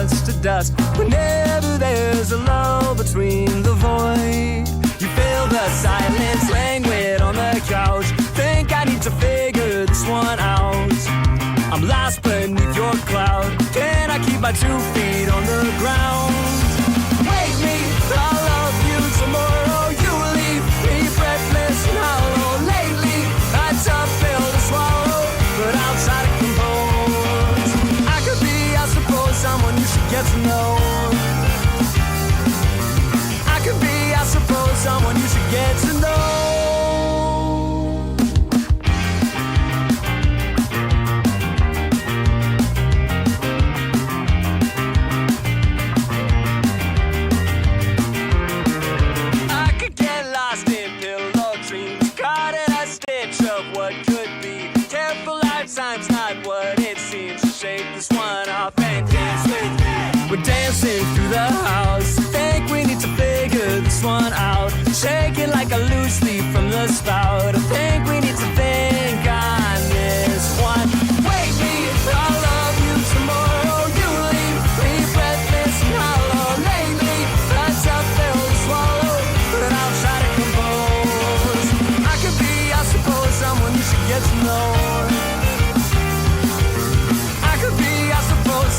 dust to dust. Whenever there's a lull between the void, you feel the silence languid on the couch. Think I need to figure this one out. I'm lost beneath your cloud. Can I keep my 2 feet on the ground? Wake me, I'll love you tomorrow. You leave me breathless and hollow. Lately, a tough pill to swallow, but I'll try to compose. I could be, I suppose, someone you should get to know. I could be, I suppose, someone you should get to know. Time's not what it seems. To shake this one off and dance with me. We're dancing through the house. Think we need to figure this one out. Shaking like a loose leaf from the spout. I think we need to think on this one. Wake me, I'll love you tomorrow. You leave me breathless and hollow. Lately, a tough pill to swallow, but I'll try to compose. I could be, I suppose, someone you should get to know.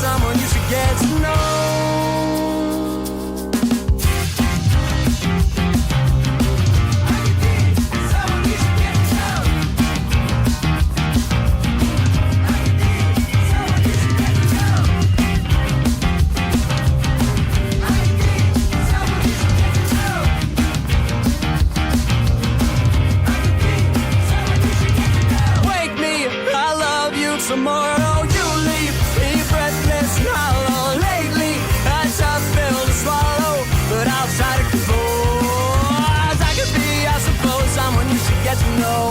Someone you should get to know. Wake me, I love you tomorrow. Get to know.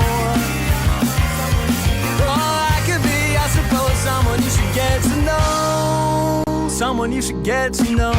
Oh, I could be, I suppose, someone you should get to know. Someone you should get to know.